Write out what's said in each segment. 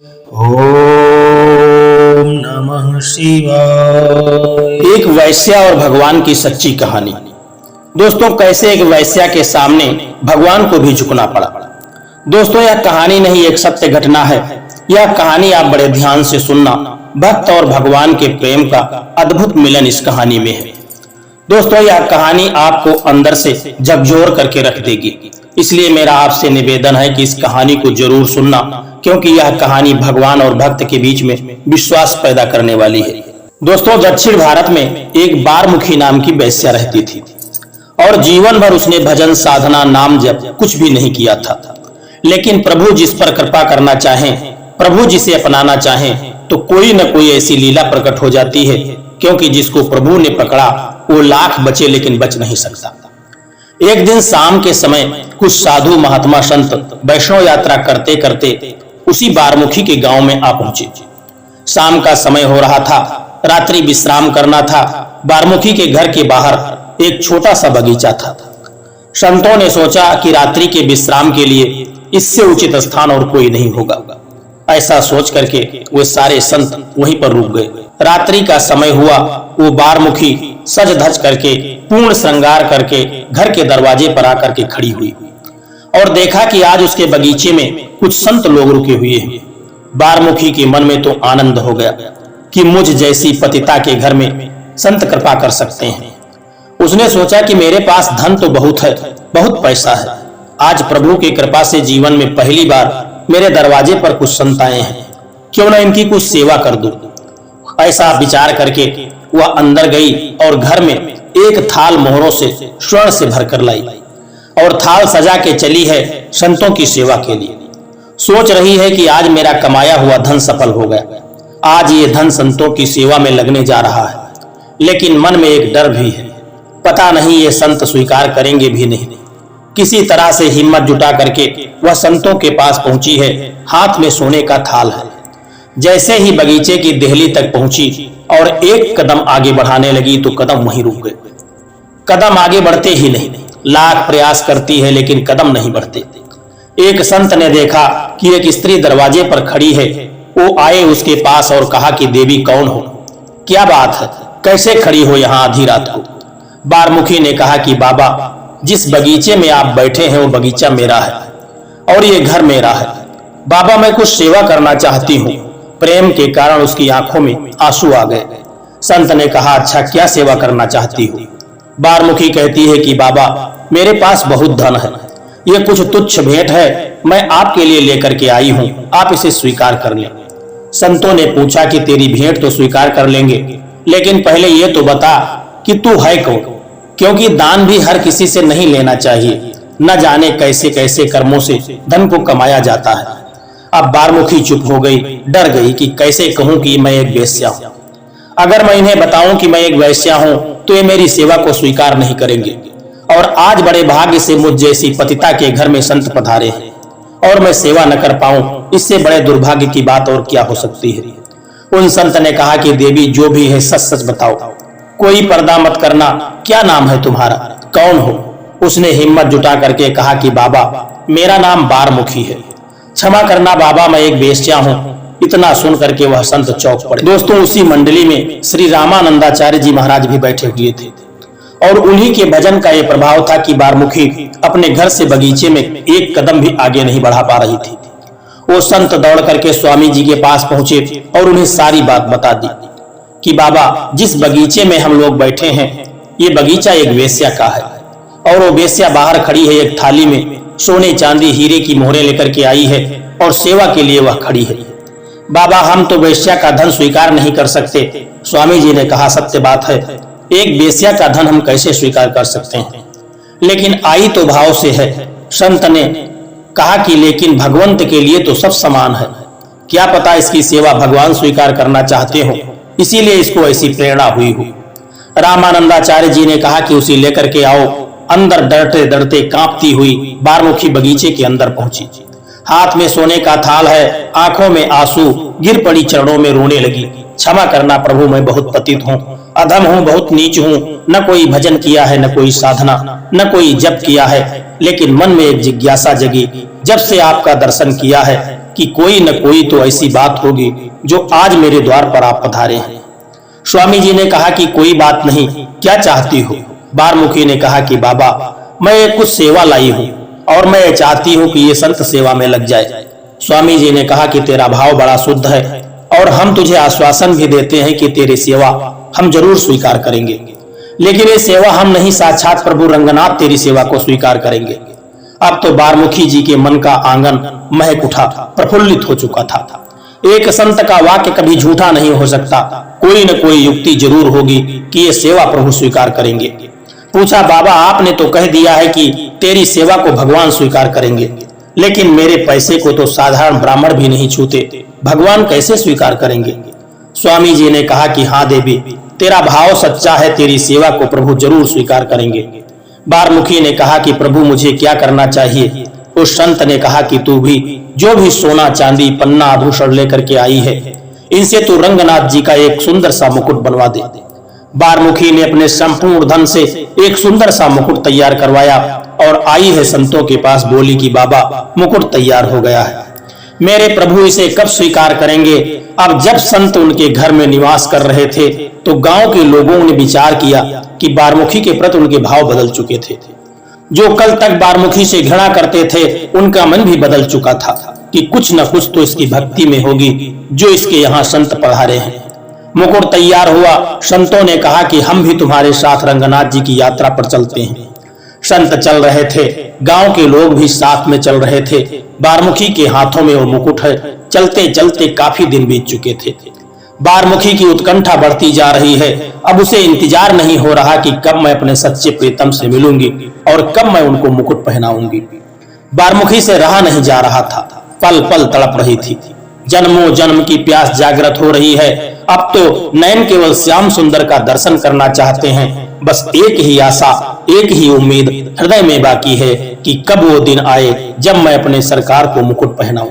ओम नमः शिवाय। एक वैश्या और भगवान की सच्ची कहानी। दोस्तों, कैसे एक वैश्या के सामने भगवान को भी झुकना पड़ा। दोस्तों, यह कहानी नहीं, एक सत्य घटना है। यह कहानी आप बड़े ध्यान से सुनना। भक्त और भगवान के प्रेम का अद्भुत मिलन इस कहानी में है। दोस्तों, यह कहानी आपको अंदर से झकझोर करके रख देगी। इसलिए मेरा आपसे निवेदन है कि इस कहानी को जरूर सुनना, क्योंकि यह कहानी भगवान और भक्त के बीच में विश्वास पैदा करने वाली है। दोस्तों, दक्षिण भारत में एक बारमुखी नाम की वैश्या रहती थी और जीवन भर उसने भजन, साधना, नाम जप कुछ भी नहीं किया था। लेकिन प्रभु जिस पर कृपा करना चाहें, प्रभु जिसे अपनाना चाहें, तो कोई न कोई ऐसी लीला प्रकट हो जाती है, क्योंकि जिसको प्रभु ने पकड़ा वो लाख बचे लेकिन बच नहीं सकता। एक दिन शाम के समय कुछ साधु महात्मा संत वैष्णव यात्रा करते करते उसी बारमुखी के गांव में आ पहुंचे। शाम का समय हो रहा था, रात्रि विश्राम करना था। बारमुखी के घर के बाहर एक छोटा सा बगीचा था। संतों ने सोचा कि रात्रि के विश्राम के लिए इससे उचित स्थान और कोई नहीं होगा। ऐसा सोच करके वे सारे संत वहीं पर रुक गए। रात्रि का समय हुआ, वो बारमुखी सज धज करके, पूर्ण श्रृंगार करके घर के दरवाजे पर आकर के खड़ी हुई और देखा कि आज उसके बगीचे में कुछ संत लोग रुके हुए हैं। बारमुखी के मन में तो आनंद हो गया कि मुझ जैसी पतिता के घर में संत कृपा कर सकते हैं। उसने सोचा कि मेरे पास धन तो बहुत है, बहुत पैसा है। आज प्रभु की कृपा से जीवन में पहली बार मेरे दरवाजे पर कुछ संत आए हैं, क्यों ना इनकी कुछ सेवा कर दूं। ऐसा विचार करके वह अंदर गई और घर में एक थाल मोहरों से स्वर्ण से भरकर लाई और थाल सजा के चली है संतों की सेवा के लिए। सोच रही है कि आज मेरा कमाया हुआ धन सफल हो गया, आज ये धन संतों की सेवा में लगने जा रहा है। लेकिन मन में एक डर भी है, पता नहीं ये संत स्वीकार करेंगे भी नहीं। किसी तरह से हिम्मत जुटा करके वह संतों के पास पहुंची है। हाथ में सोने का थाल है। जैसे ही बगीचे की देहली तक पहुंची और एक कदम आगे बढ़ाने लगी तो कदम वहीं रुक गए। कदम आगे बढ़ते ही नहीं, लाख प्रयास करती है लेकिन कदम नहीं बढ़ते। एक संत ने देखा कि एक स्त्री दरवाजे पर खड़ी है। वो आए उसके पास और कहा कि देवी कौन हो, क्या बात है, कैसे खड़ी हो यहाँ आधी रात को। बारमुखी ने कहा कि बाबा, जिस बगीचे में आप बैठे हैं वो बगीचा मेरा है और ये घर मेरा है। बाबा, मैं कुछ सेवा करना चाहती हूँ। प्रेम के कारण उसकी आंखों में आंसू आ गए। संत ने कहा, अच्छा क्या सेवा करना चाहती हो। बारमुखी कहती है कि बाबा, मेरे पास बहुत धन है, ये कुछ तुच्छ भेंट है, मैं आपके लिए लेकर के आई हूँ, आप इसे स्वीकार कर लें। संतों ने पूछा कि तेरी भेंट तो स्वीकार कर लेंगे, लेकिन पहले ये तो बता कि तू है कौन, क्योंकि दान भी हर किसी से नहीं लेना चाहिए। न जाने कैसे कैसे कर्मों से धन को कमाया जाता है। अब बारमुखी चुप हो गई, डर गई कि कैसे कहूं कि मैं एक वेश्या हूं। अगर मैं इन्हें बताऊं कि मैं एक वेश्या हूं तो ये मेरी सेवा को स्वीकार नहीं करेंगे। और आज बड़े भाग्य से मुझ जैसी पतिता के घर में संत पधारे हैं और मैं सेवा न कर पाऊं, इससे बड़े दुर्भाग्य की बात और क्या हो सकती है। उन संत ने कहा कि देवी, जो भी है सच सच बताओ, कोई पर्दा मत करना, क्या नाम है तुम्हारा, कौन हो। उसने हिम्मत जुटा करके कहा कि बाबा, मेरा नाम बारमुखी है, क्षमा करना बाबा, मैं एक वेश्या हूँ। इतना सुन करके वह संत चौंक पड़े। दोस्तों, उसी मंडली में श्री रामानंदाचार्य जी महाराज भी बैठे हुए थे और उन्हीं के भजन का यह प्रभाव था कि बारमुखी अपने घर से बगीचे में एक कदम भी आगे नहीं बढ़ा पा रही थी। वो संत दौड़ करके स्वामी जी के पास पहुंचे और उन्हें सारी बात बता दी कि बाबा, जिस बगीचे में हम लोग बैठे हैं ये बगीचा एक वेश्या का है और वो वेश्या बाहर खड़ी है, एक थाली में सोने चांदी हीरे की मोहरें लेकर के आई है और सेवा के लिए वह खड़ी है। बाबा, हम तो वेश्या का धन स्वीकार नहीं कर सकते। स्वामी जी ने कहा, सत्य बात है, एक वेश्या का धन हम कैसे स्वीकार कर सकते हैं, लेकिन आई तो भाव से है। संत ने कहा कि लेकिन भगवंत के लिए तो सब समान है, क्या पता इसकी सेवा भगवान स्वीकार करना चाहते हो, इसीलिए इसको ऐसी प्रेरणा हुई हो। रामानंदाचार्य जी ने कहा कि उसे लेकर के आओ। अंदर डरते डरते कांपती हुई बारमुखी बगीचे के अंदर पहुंची। हाथ में सोने का थाल है, आंखों में आंसू, गिर पड़ी चरणों में रोने लगी। क्षमा करना प्रभु, मैं बहुत पतित हूँ, अधम हूँ, बहुत नीच हूँ, न कोई भजन किया है, न कोई साधना, न कोई जप किया है, लेकिन मन में एक जिज्ञासा जगी जब से आपका दर्शन किया है कि कोई न कोई तो ऐसी बात होगी जो आज मेरे द्वार पर आप पधारे हैं। स्वामी जी ने कहा कि कोई बात नहीं, क्या चाहती हो? बारमुखी ने कहा कि बाबा, मैं कुछ सेवा लाई हूँ और मैं चाहती हूँ कि ये संत सेवा में लग जाए। स्वामी जी ने कहा कि तेरा भाव बड़ा शुद्ध है और हम तुझे आश्वासन भी देते हैं कि तेरी सेवा हम जरूर स्वीकार करेंगे, लेकिन ये सेवा हम नहीं, साक्षात प्रभु रंगनाथ तेरी सेवा को स्वीकार करेंगे। अब तो बारमुखी जी के मन का आंगन महक उठा, प्रफुल्लित हो चुका था। एक संत का वाक्य कभी झूठा नहीं हो सकता, कोई न कोई युक्ति जरूर होगी कि ये सेवा प्रभु स्वीकार करेंगे। पूछा, बाबा आपने तो कह दिया है कि तेरी सेवा को भगवान स्वीकार करेंगे, लेकिन मेरे पैसे को तो साधारण ब्राह्मण भी नहीं छूते, भगवान कैसे स्वीकार करेंगे? स्वामी जी ने कहा कि हाँ देवी, तेरा भाव सच्चा है, तेरी सेवा को प्रभु जरूर स्वीकार करेंगे। बारमुखी ने कहा कि प्रभु मुझे क्या करना चाहिए? उस संत ने कहा कि तू भी जो भी सोना चांदी पन्ना आभूषण लेकर के आई है, इनसे तू रंगनाथ जी का एक सुंदर सा मुकुट बनवा दे। बारमुखी ने अपने संपूर्ण धन से एक सुंदर सा मुकुट तैयार करवाया और आई है संतों के पास, बोली कि बाबा मुकुट तैयार हो गया है, मेरे प्रभु इसे कब स्वीकार करेंगे? अब जब संत उनके घर में निवास कर रहे थे तो गांव के लोगों ने विचार किया कि बारमुखी के प्रति उनके भाव बदल चुके थे। जो कल तक बारमुखी से घृणा करते थे उनका मन भी बदल चुका था कि कुछ न कुछ तो इसकी भक्ति में होगी जो इसके यहाँ संत पधारे हैं। मुकुट तैयार हुआ, संतों ने कहा कि हम भी तुम्हारे साथ रंगनाथ जी की यात्रा पर चलते हैं। संत चल रहे थे, गांव के लोग भी साथ में चल रहे थे। बारमुखी के हाथों में वो मुकुट है। चलते चलते काफी दिन बीत चुके थे। बारमुखी की उत्कंठा बढ़ती जा रही है। अब उसे इंतजार नहीं हो रहा कि कब मैं अपने सच्चे प्रीतम से मिलूंगी और कब मैं उनको मुकुट पहनाऊंगी। बारमुखी से रहा नहीं जा रहा था, पल पल तड़प रही थी। जन्मों जन्म की प्यास जागृत हो रही है। अब तो नयन केवल श्याम सुंदर का दर्शन करना चाहते हैं। बस एक ही आशा, एक ही उम्मीद हृदय में बाकी है कि कब वो दिन आए जब मैं अपने सरकार को मुकुट पहनाऊं।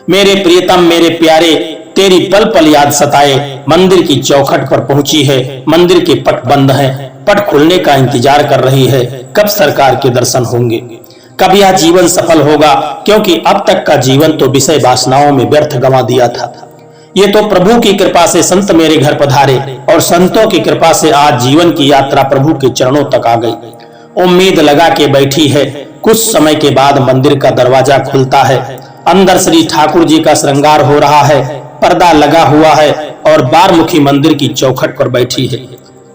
मेरे प्रियतम, मेरे प्यारे, तेरी पल पल याद सताए। मंदिर की चौखट पर पहुंची है, मंदिर के पट बंद हैं, पट खुलने का इंतजार कर रही है। कब सरकार के दर्शन होंगे, कब यह जीवन सफल होगा, क्योंकि अब तक का जीवन तो विषय वासनाओं में व्यर्थ गंवा दिया था। ये तो प्रभु की कृपा से संत मेरे घर पधारे और संतों की कृपा से आज जीवन की यात्रा प्रभु के चरणों तक आ गई। उम्मीद लगा के बैठी है। कुछ समय के बाद मंदिर का दरवाजा खुलता है। अंदर श्री ठाकुर जी का श्रृंगार हो रहा है, पर्दा लगा हुआ है और बारमुखी मंदिर की चौखट पर बैठी है।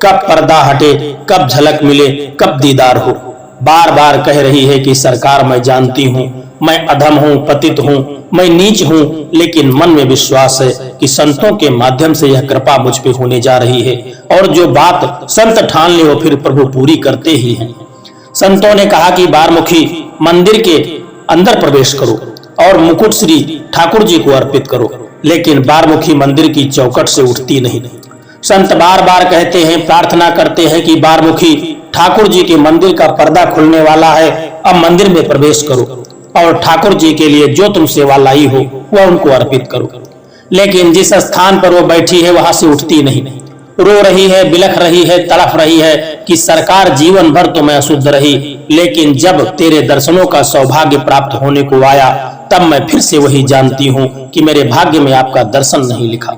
कब पर्दा हटे, कब झलक मिले, कब दीदार हो। बार बार कह रही है कि सरकार मैं जानती हूँ, मैं अधम हूँ, पतित हूँ, मैं नीच हूँ, लेकिन मन में विश्वास है कि संतों के माध्यम से यह कृपा मुझ पे होने जा रही है और जो बात संत ठान ले वो फिर प्रभु पूरी करते ही हैं। संतों ने कहा कि बारमुखी मंदिर के अंदर प्रवेश करो और मुकुट श्री ठाकुर जी को अर्पित करो, लेकिन बारमुखी मंदिर की चौखट से उठती नहीं। संत बार बार कहते हैं, प्रार्थना करते हैं कि बारमुखी ठाकुर जी के मंदिर का पर्दा खुलने वाला है, अब मंदिर में प्रवेश करो और ठाकुर जी के लिए जो तुम सेवा लाई हो वह उनको अर्पित करो। लेकिन जिस स्थान पर वो बैठी है वहां से उठती नहीं, रो रही है, बिलख रही है, तड़फ रही है कि सरकार जीवन भर तो मैं अशुद्ध रही, लेकिन जब तेरे दर्शनों का सौभाग्य प्राप्त होने को आया तब मैं फिर से वही जानती हूँ कि मेरे भाग्य में आपका दर्शन नहीं लिखा।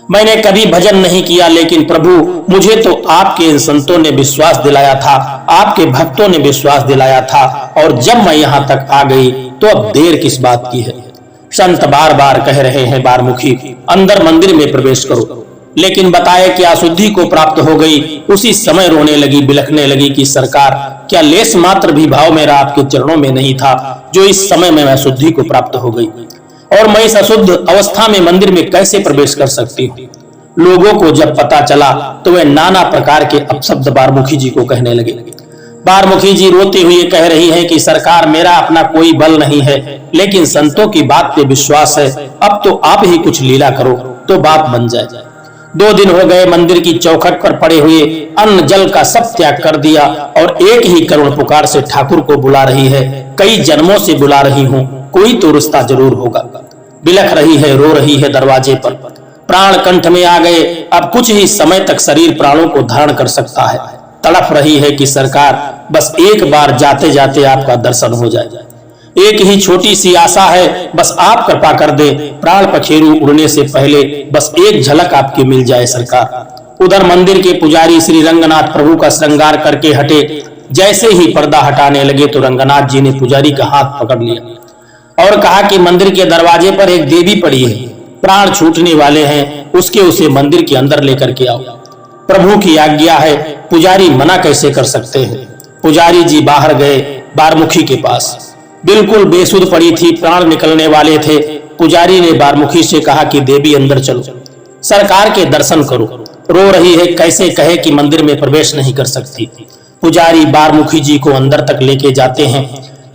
मैंने कभी भजन नहीं किया, लेकिन प्रभु मुझे तो आपके इन संतों ने विश्वास दिलाया था, आपके भक्तों ने विश्वास दिलाया था और जब मैं यहाँ तक आ गई तो अब देर किस बात की है। संत बार बार कह रहे हैं, बारमुखी अंदर मंदिर में प्रवेश करो, लेकिन बताए कि अशुद्धि को प्राप्त हो गई। उसी समय रोने लगी, बिलखने लगी कि सरकार क्या लेस मात्र भी भाव मेरा आपके चरणों में नहीं था जो इस समय में अशुद्धि को प्राप्त हो गई, और मैं इस अशुद्ध अवस्था में मंदिर में कैसे प्रवेश कर सकती हूँ। लोगों को जब पता चला तो वे नाना प्रकार के अपशब्द बारमुखी जी को कहने लगे। बारमुखी जी रोते हुए कह रही है कि सरकार मेरा अपना कोई बल नहीं है, लेकिन संतों की बात पे विश्वास है, अब तो आप ही कुछ लीला करो तो बात बन जाए। 2 दिन हो गए, मंदिर की चौखट पर पड़े हुए अन्न जल का सब त्याग कर दिया और एक ही करुण पुकार से ठाकुर को बुला रही है। कई जन्मों से बुला रही हूँ, कोई तो रिश्ता जरूर होगा। बिलख रही है, रो रही है दरवाजे पर, प्राण कंठ में आ गए। अब कुछ ही समय तक शरीर प्राणों को धारण कर सकता है। तड़प रही है कि सरकार बस एक बार जाते जाते आपका दर्शन हो जाए। एक ही छोटी सी आशा है, बस आप कृपा कर दे, प्राण पखेरु उड़ने से पहले बस एक झलक आपकी मिल जाए सरकार। उधर मंदिर के पुजारी श्री रंगनाथ प्रभु का श्रृंगार करके हटे। जैसे ही पर्दा हटाने लगे तो रंगनाथ जी ने पुजारी का हाथ पकड़ लिया और कहा कि मंदिर के दरवाजे पर एक देवी पड़ी है, प्राण छूटने वाले हैं, उसे मंदिर के अंदर लेकर के आओ। प्रभु की आज्ञा है, पुजारी मना कैसे कर सकते हैं। पुजारी जी बाहर गए बारमुखी के पास, बिल्कुल बेसुध पड़ी थी, प्राण निकलने वाले थे। पुजारी ने बारमुखी से कहा कि देवी अंदर चलो, सरकार के दर्शन करो। रो रही है, कैसे कहे कि मंदिर में प्रवेश नहीं कर सकती। पुजारी बारमुखी जी को अंदर तक लेके जाते हैं।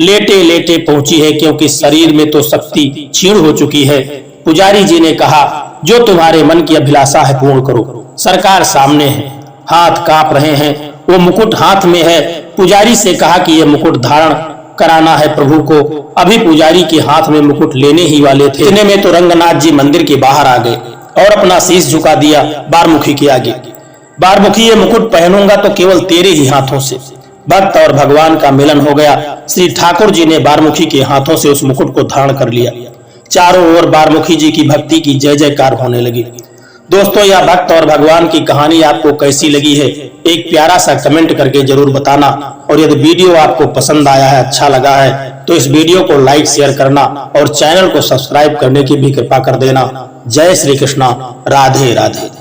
लेटे लेटे पहुंची है, क्योंकि शरीर में तो शक्ति क्षीण हो चुकी है। पुजारी जी ने कहा, जो तुम्हारे मन की अभिलाषा है पूर्ण करो। सरकार सामने है, हाथ कांप रहे हैं, वो मुकुट हाथ में है। पुजारी से कहा कि यह मुकुट धारण कराना है प्रभु को। अभी पुजारी के हाथ में मुकुट लेने ही वाले थे, इतने में तो रंगनाथ जी मंदिर के बाहर आ गए और अपना शीश झुका दिया बारमुखी के आगे। बारमुखी, ये मुकुट पहनूंगा तो केवल तेरे ही हाथों से। भक्त और भगवान का मिलन हो गया। श्री ठाकुर जी ने बारमुखी के हाथों से उस मुकुट को धारण कर लिया। चारों ओर बारमुखी जी की भक्ति की जय जयकार होने लगी। दोस्तों, यह भक्त और भगवान की कहानी आपको कैसी लगी है, एक प्यारा सा कमेंट करके जरूर बताना। और यदि वीडियो आपको पसंद आया है, अच्छा लगा है, तो इस वीडियो को लाइक शेयर करना और चैनल को सब्सक्राइब करने की भी कृपा कर देना। जय श्री कृष्णा, राधे राधे।